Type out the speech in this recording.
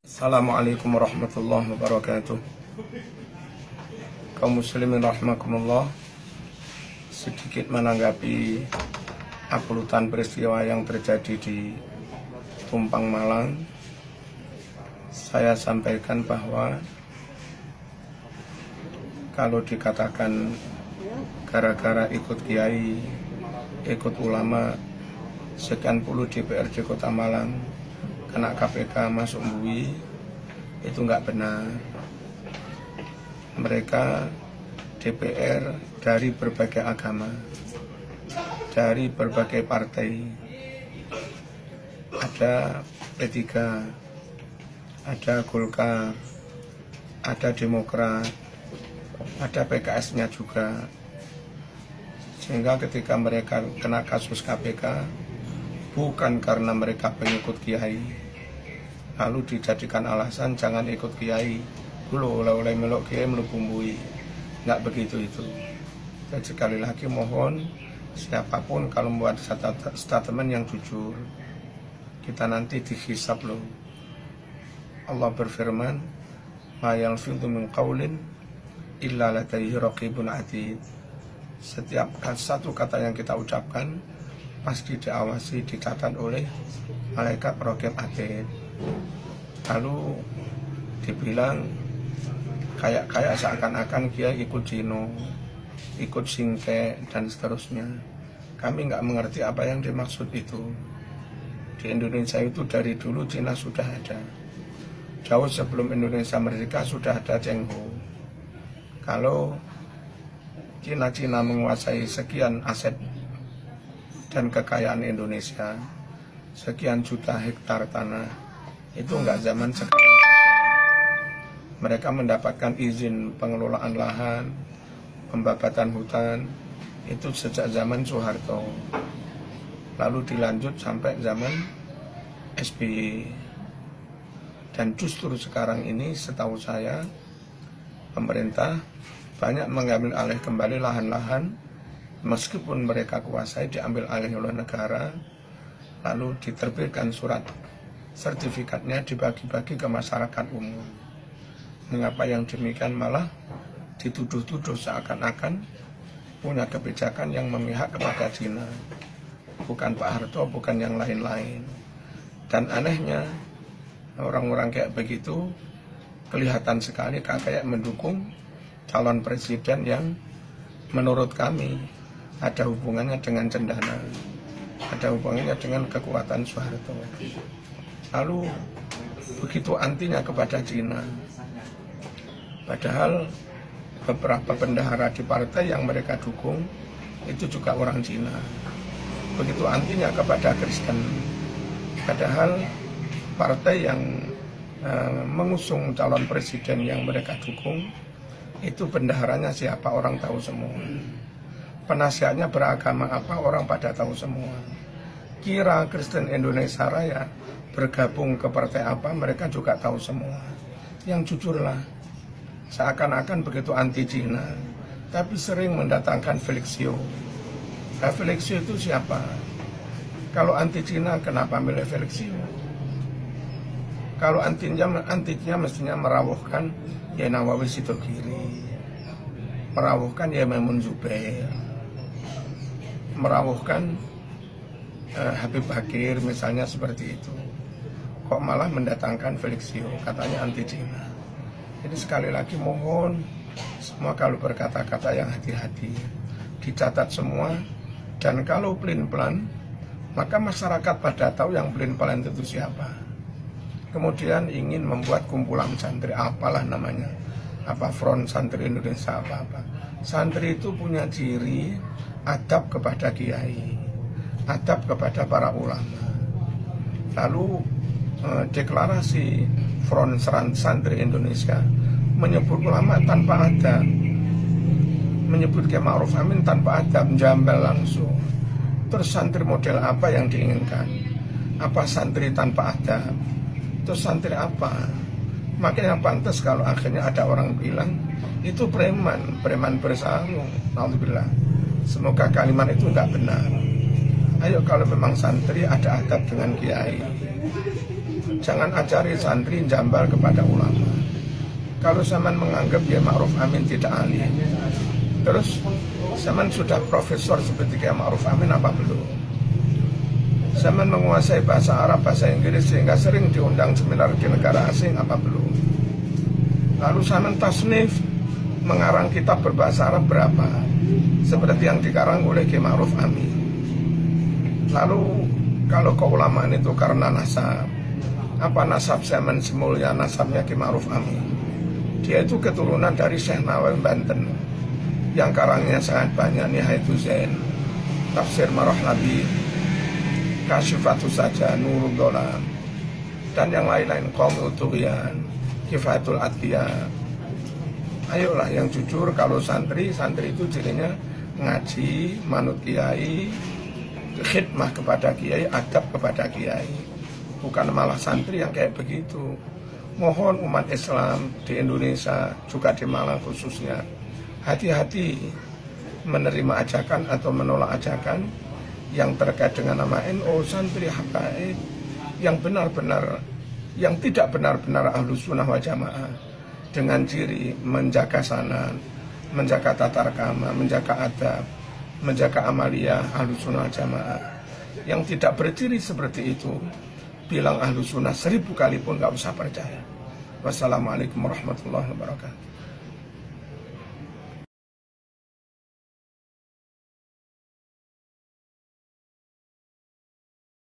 Assalamualaikum warahmatullahi wabarakatuh. Kaum muslimin rahimakumullah, sedikit menanggapi uploadan peristiwa yang terjadi di Tumpang Malang. Saya sampaikan bahwa kalau dikatakan gara-gara ikut kiai, ikut ulama, sekian puluh DPRD Kota Malang kena KPK masuk MUI, itu nggak benar. Mereka DPR dari berbagai agama, dari berbagai partai, ada P3, ada Golkar, ada Demokrat, ada PKS-nya juga. Sehingga ketika mereka kena kasus KPK, bukan karena mereka pengikut kiai, lalu dijadikan alasan jangan ikut kiai dulu, oleh melok kiai melubumbui. Nggak begitu itu. Jadi sekali lagi mohon, siapapun kalau membuat statement yang jujur, kita nanti dihisab loh. Allah berfirman, ma yalfidhu min qaulin illa ladayhi raqibun atid. Setiap satu kata yang kita ucapkan pasti diawasi, dicatat oleh malaikat raqib atid. Lalu dibilang kayak seakan-akan dia ikut Cino, ikut Singke dan seterusnya. Kami nggak mengerti apa yang dimaksud itu. Di Indonesia itu dari dulu Cina sudah ada. Jauh sebelum Indonesia merdeka sudah ada Cheng Ho. Kalau Cina menguasai sekian aset dan kekayaan Indonesia, sekian juta hektar tanah, itu enggak zaman sekarang. Mereka mendapatkan izin pengelolaan lahan, pembabatan hutan, itu sejak zaman Soeharto. Lalu dilanjut sampai zaman SBY. Dan justru sekarang ini setahu saya, pemerintah banyak mengambil alih kembali lahan-lahan, meskipun mereka kuasai, diambil alih oleh negara, lalu diterbitkan surat sertifikatnya, dibagi-bagi ke masyarakat umum. Mengapa yang demikian malah dituduh-tuduh seakan-akan punya kebijakan yang memihak kepada Cina, bukan Pak Harto, bukan yang lain-lain. Dan anehnya, orang-orang kayak begitu kelihatan sekali kayak mendukung calon presiden yang menurut kami ada hubungannya dengan cendana, ada hubungannya dengan kekuatan Soeharto. Lalu begitu antinya kepada Cina. Padahal beberapa bendahara di partai yang mereka dukung itu juga orang Cina. Begitu antinya kepada Kristen. Padahal partai yang mengusung calon presiden yang mereka dukung itu bendaharanya siapa, orang tahu semua. Penasihatnya beragama apa, orang pada tahu semua. Kira Kristen Indonesia Raya bergabung ke partai apa, mereka juga tahu semua. Yang jujurlah, seakan-akan begitu anti Cina, tapi sering mendatangkan Felixio. Nah, Felixio itu siapa? Kalau anti Cina, kenapa milih Felixio? Kalau antinya mestinya merawuhkan ya Nawawi Sidogiri, merawuhkan ya Maimun Zubair, merawuhkan Habib Bakir misalnya, seperti itu. Kok malah mendatangkan Felixio, katanya anti Cina. Jadi sekali lagi mohon semua kalau berkata-kata yang hati-hati, dicatat semua. Dan kalau pelin-pelan, maka masyarakat pada tahu yang pelin-pelan itu siapa. Kemudian ingin membuat kumpulan santri, apalah namanya, apa Front Santri Indonesia, apa-apa. Santri itu punya ciri adab kepada kiai, adab kepada para ulama. Lalu deklarasi Front Santri Indonesia menyebut ulama tanpa adab, menyebut Kiai Ma'ruf Amin tanpa adab, jambal langsung. Terus santri model apa yang diinginkan? Apa santri tanpa adab? Terus santri apa? Makanya pantas kalau akhirnya ada orang bilang itu preman bersarung. Alhamdulillah. Semoga kalimat itu enggak benar. Ayo kalau memang santri ada adab dengan kiai, Jangan ajari santri jambal kepada ulama. Kalau zaman menganggap ya Ma'ruf Amin tidak ahli, terus zaman sudah profesor seperti kayak Ma'ruf Amin apa belum? Zaman menguasai bahasa Arab, bahasa Inggris sehingga sering diundang seminar di negara asing apa belum? Lalu zaman tasnif mengarang kitab berbahasa Arab berapa? Seperti yang dikarang oleh Ki Ma'ruf Amin. Lalu kalau keulamaan itu karena nasab, apa nasab zaman semulia nasabnya Ki Ma'ruf Amin? Dia itu keturunan dari Syekh Nawal Banten yang karangnya sangat banyak, Nihayatul Zain, Tafsir Marah Nabi, Kasyifatus Saja, Nurul Dolam, dan yang lain-lain, Qaumul Tughyan, Kifayatul Atqiya. Ayolah yang jujur, kalau santri itu jadinya ngaji, manut kiai, khidmah kepada kiai, adab kepada kiai. Bukan malah santri yang kayak begitu. Mohon umat Islam di Indonesia, juga di Malang khususnya, hati-hati menerima ajakan atau menolak ajakan yang terkait dengan nama NU, santri, habaib, yang benar-benar, yang tidak benar-benar Ahlus Sunnah wal Jamaah, dengan ciri menjaga sanad, menjaga tata rama, menjaga adab, menjaga amaliyah Ahlus Sunnah wal Jamaah. Yang tidak berciri seperti itu, bilang Ahlus Sunnah 1000 kali pun gak usah percaya. Wassalamualaikum warahmatullahi wabarakatuh.